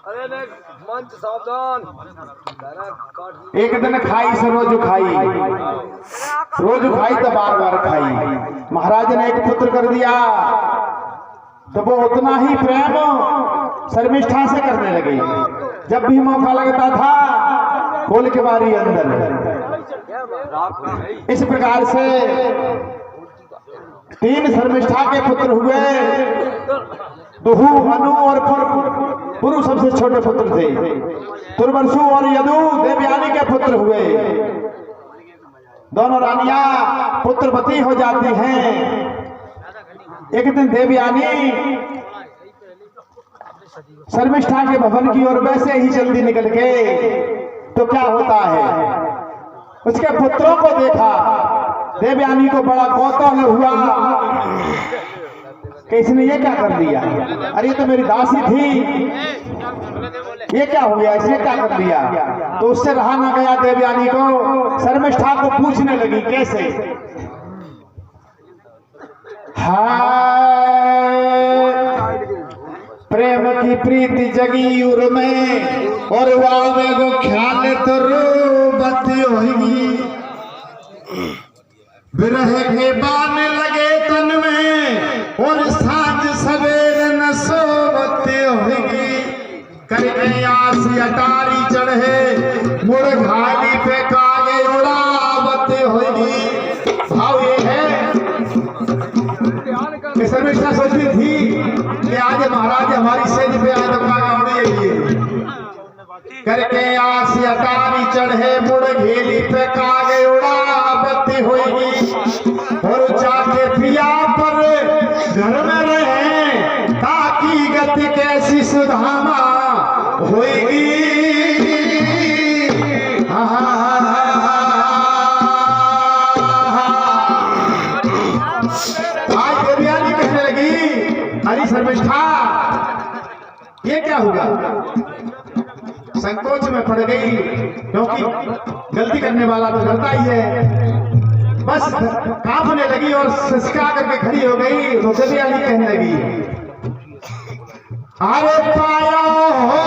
मंच सावधान। एक दिन खाई से रोज खाई तो बार बार खाई। महाराज ने एक पुत्र कर दिया तो वो उतना ही प्रेम शर्मिष्ठा से करने लगे। जब भी मौका लगता था खोल के बारी अंदर। इस प्रकार से 3 शर्मिष्ठा के पुत्र हुए। दुहु, अनु और पुरु सबसे छोटे पुत्र थे। तुर्वसु और यदु देवयानी के पुत्र हुए। दोनों रानियां पुत्रवती हो जाती हैं। एक दिन देवयानी शर्मिष्ठा के भवन की ओर वैसे ही जल्दी निकल के तो क्या होता है, उसके पुत्रों को देखा। देवयानी को बड़ा कौतूहल हुआ कि इसने ये क्या कर दिया। अरे ये तो मेरी दासी थी, ये क्या हो गया, इसने क्या कर दिया। तो उससे रहा ना गया। देवयानी को शर्मिष्ठा को पूछने लगी कैसे। प्रेम की प्रीति जगी उर में और वावे को ख्याल तो बत्ती होगी। विरह के बान लगे तन में और सांझ सवेरे न सोवते होगी। करके आस अटारी चढ़े मुड़ घाटी पे कागे उड़ावते होगी। भाव ये है कि शर्मिष्ठा सोचती थी कि आज महाराज हमारी सेज पे आए तो कागा उड़ेगी। करके आस अटारी चढ़े मुड़ घेली पे कागे उड़ावती होगी। और जाके पिया पर घर में रहे ताकि गति कैसी सुधामा होगी। आज देवयानी कहने लगी अरे शर्मिष्ठा ये क्या हुआ। संकोच में पड़ गई क्योंकि गलती करने वाला तो डरता ही है। बस कांपने लगी और सिसका करके खड़ी हो गई। तो देवयानी कहने लगी अरे पाया हो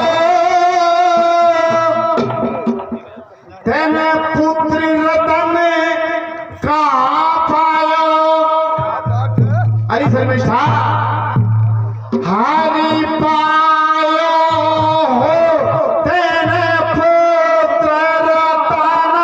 तेने पुत्री रतन कहाँ पाया। अरे शर्मिष्ठा हरि पायो हो तेने पुत्र रतन।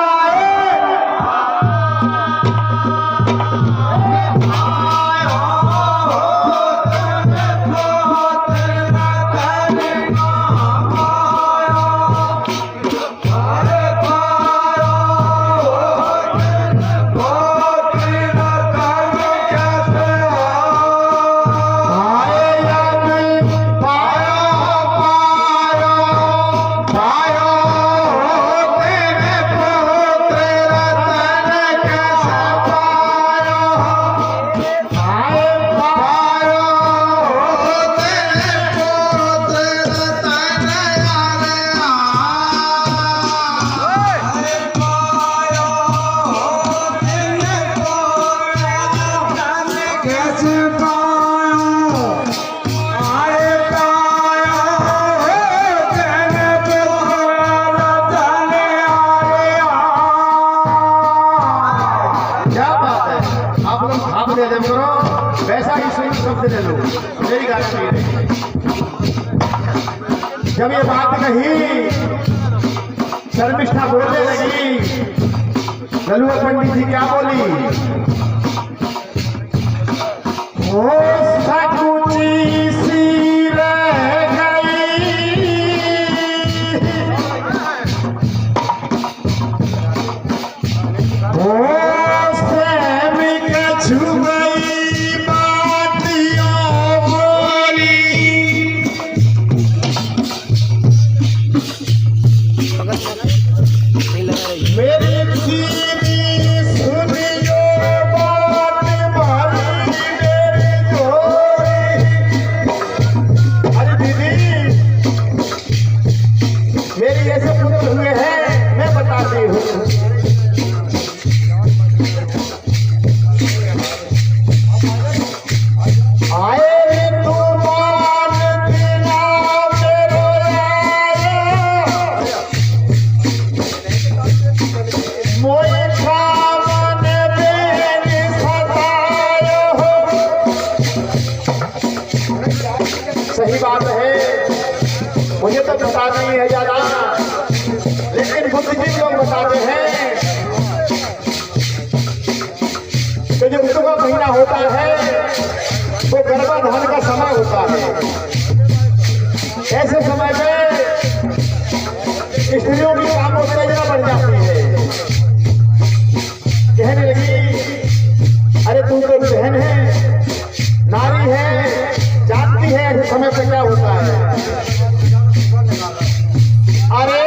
वैसा ही सही शब्द ले लो। मेरी गारंटी है। जब ये बात कही शर्मिष्ठा बोलने लगी। ललुआ पंडित जी क्या बोली। हो सकुची सी रह गई हो छू गई बातियों बोली। मेरी सीधी सुनियो बात भरी मेरी जोड़ी। मुझे तो पता नहीं है ज्यादा, लेकिन बुद्धिजीवी लोग बताते हैं कि जो ऋतु का महीना होता है वो गर्भाधान का समय होता है। ऐसे समय में स्त्रियों की काम उत्तेजना बढ़ जाती है। कहने लगी, अरे तू तो बहन है, नारी है, जानती है ऐसे समय पे क्या होता है। अरे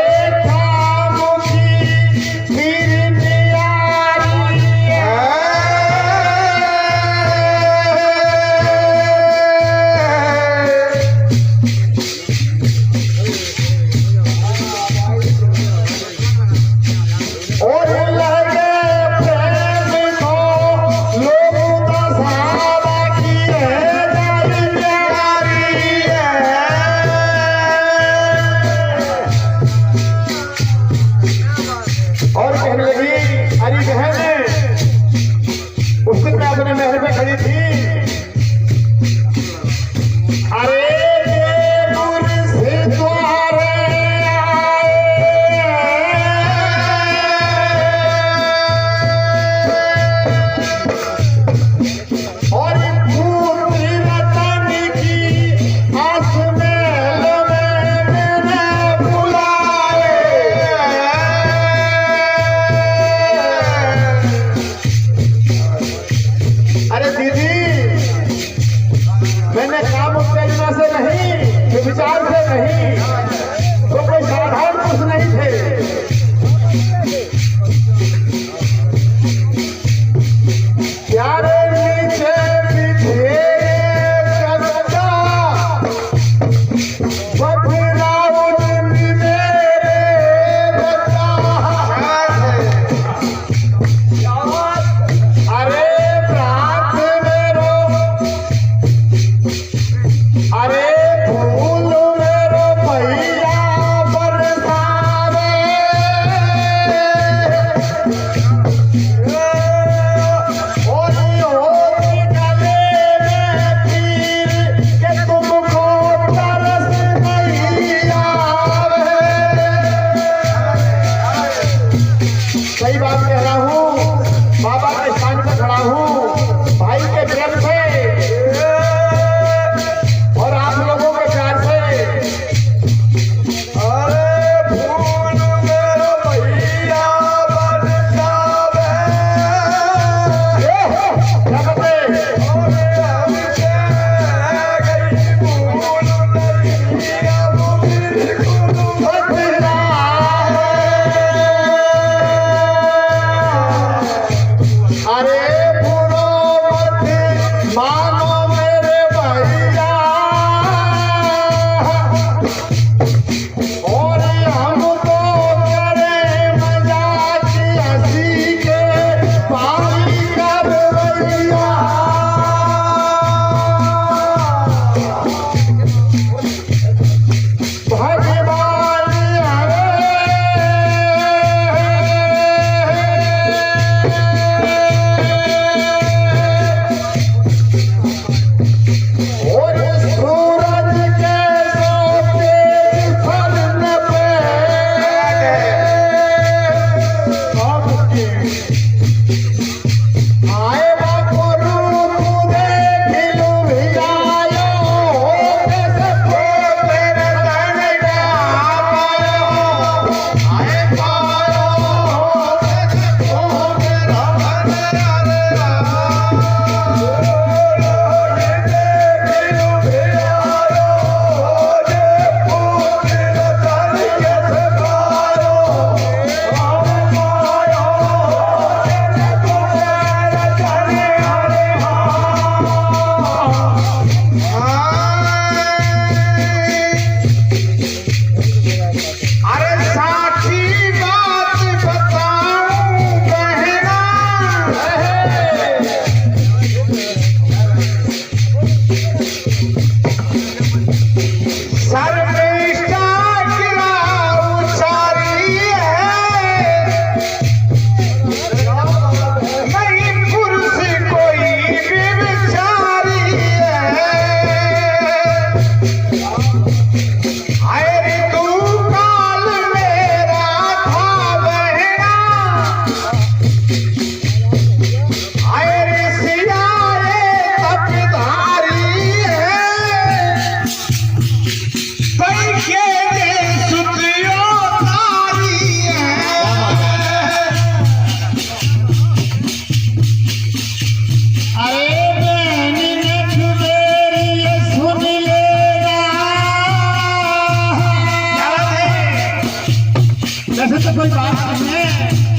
वैसे तो कोई बात नहीं है,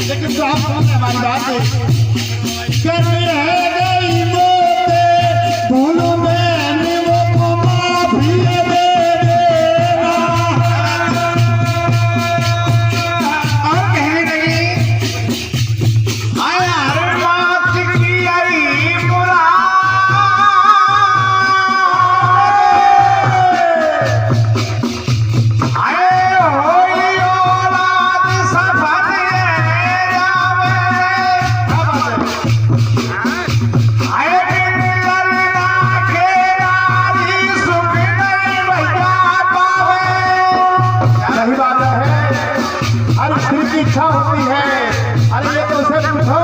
लेकिन तो आप कौन हमारी बात है कर रह गई मोते भूलो में वो को माफी दे देना। और कहने लगी आया हर बात की आई मुरा इच्छा होती है। अरे ये तो उसे पूछो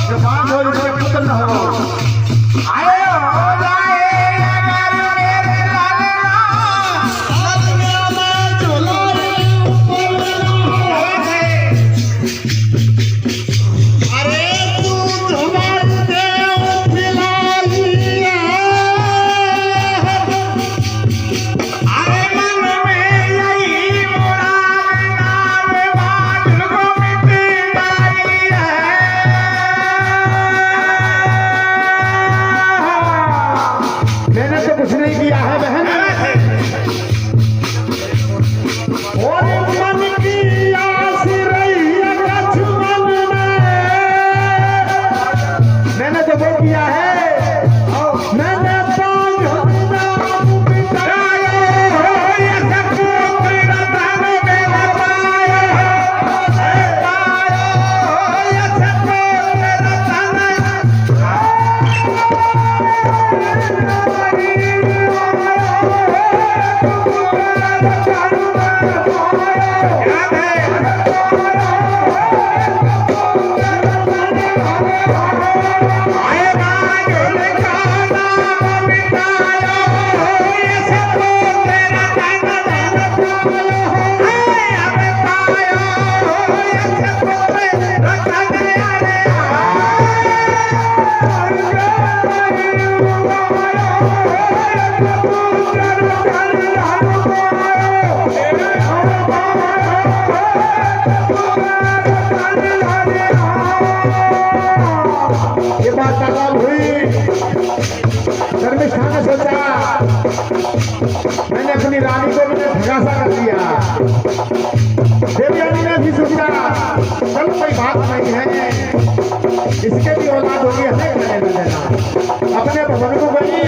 जो 5 हो जिसके पुत्र न हो। आए हो जाए अगर मेरे लाला में झुलाई ऊपर अरे तू झुमर दे फिलाई अरे मन में यही मैंने तो कुछ नहीं किया है बहन। और मन की आस रही है लक्ष्मण में, मैंने तो वो किया है। मैंने ये बात तमाम हुई। धर्मिष्ठा ने सोचा मैंने अपनी रानी को भी भगासा कर दिया। देवयानी ने भी सोचा चलो कोई बात नहीं है, इसके भी औलाद होगी, हमें करने न देना। अपने भवन को गई,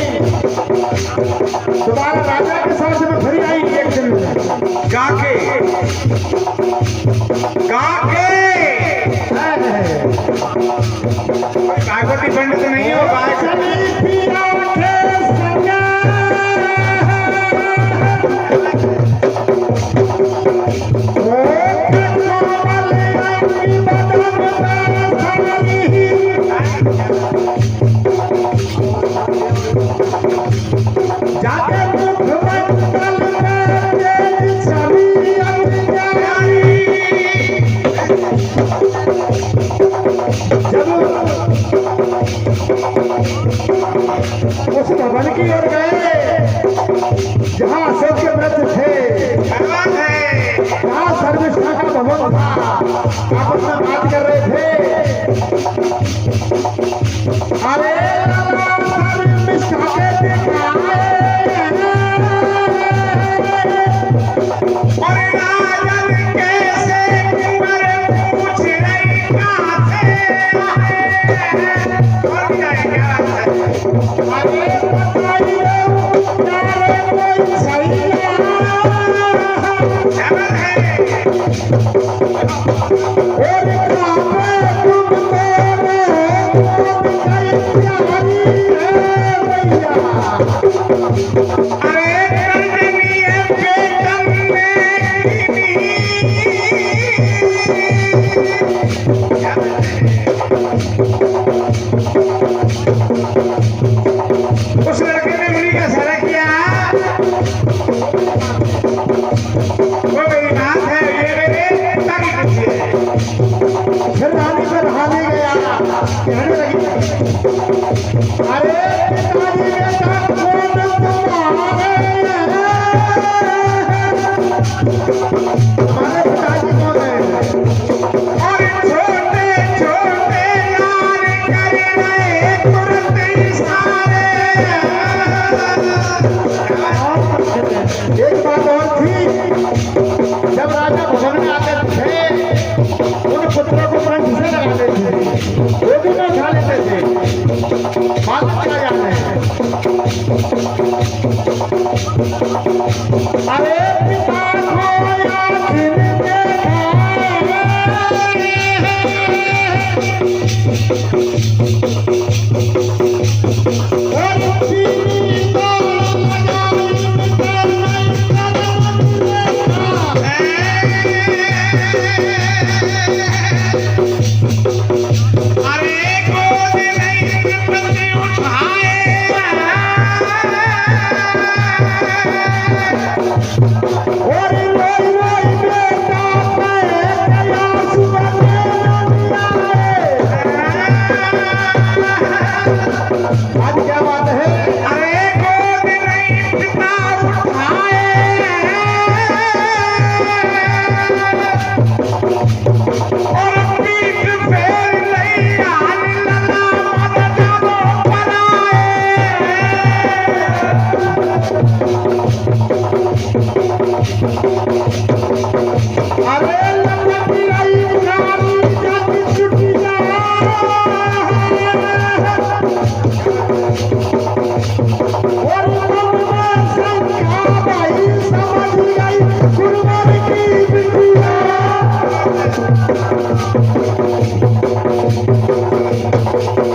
दोबारा राजा के साथ में खड़ी आई एक दिन में गाके काकोटी पंडित नहीं हो उस भवन की ओर गए जहाँ अशोक के व्रत थे, जहाँ सर्विष्ठा का भवन था। आपस में बात कर रहे थे। अरे सर्विष्ठा के देखा उस लड़के ने मुनि का सारा किया। हमारे पिताजी कौन है? और छोटे छोटे यार कर रहे तुरंत इशारे। एक बात और थी, जब राजा भवन में आते थे उन पुत्रों को पंच से लगाते थे, वो भी नहीं खा लेते थे। बात क्या जाने? अरे पिता को आखिर अरे गोद नहीं बंदे उठाए। और रोई रोई बेटा कया सुबह आज क्या बात है? अरे गोद नहीं पिता उठाए। और पीठ फेर नहीं हाल लला मत जानो बनाए। अरे लपटी आई गाड़ी जाती छुट्टी जा। और मन में शंका भाई समझ आई गुरुवर की बिटिया।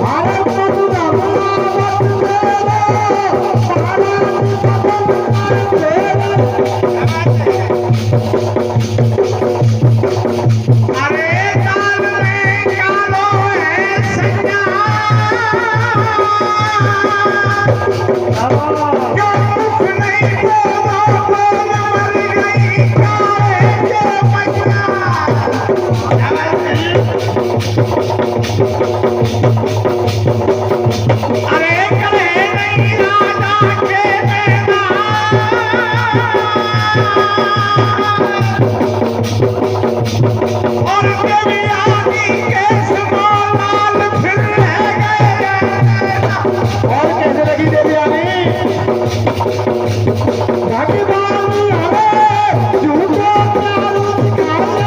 अरे मनुरा मत मेरे अरे काल में कालो है सैया। क्यों दुख नहीं बोलो बोल मर गई काले के मैया। अरे कले नहीं राजा के बेटा। और कभी आदि के समाल फिर रह गए। और कैसे लगी देवयानी? भाग्यवानी हमें झूठो प्यार दिखाने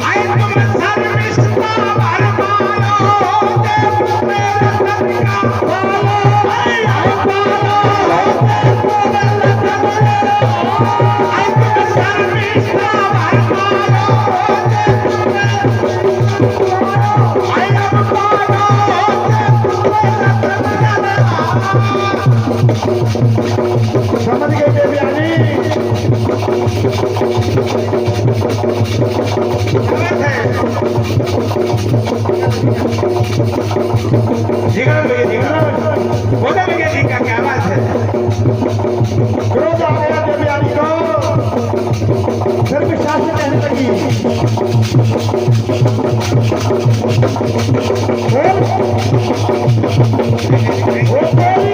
आए तुम सर्विस्ता भर मारो देव मेरे सदका पालो। आए पालो देव मेरे सदका। आए तुम सर्विस्ता भर मारो देव मेरे सदका। आए अब पालो देव मेरे सदका। समझ गए देवयानी? बोले भैया जी का क्या बात है? क्रोध आ गया देवयानी को, फिर भी सास कहने लगी। ओ तेरी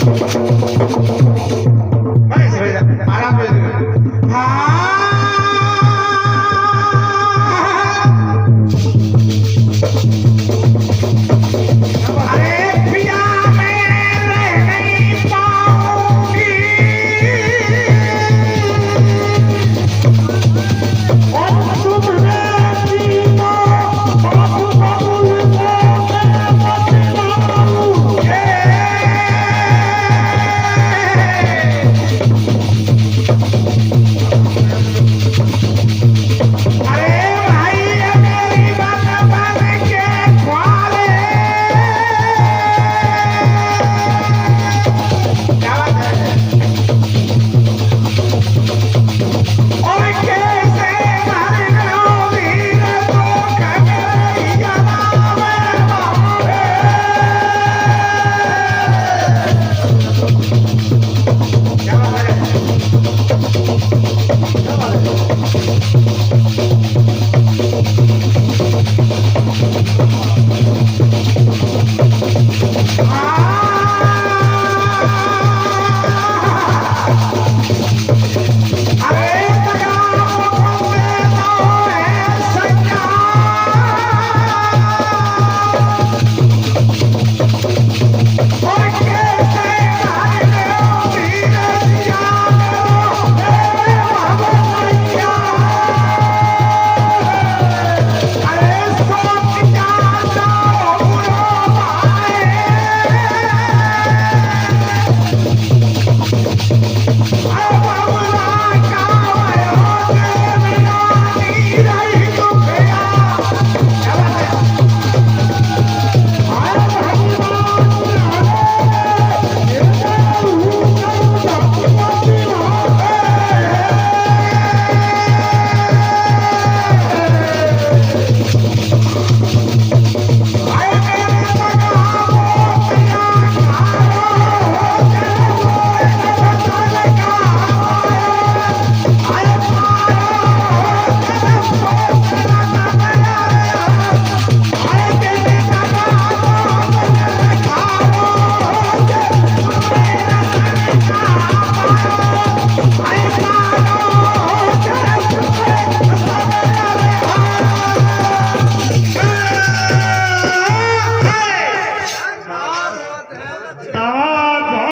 Ah! रे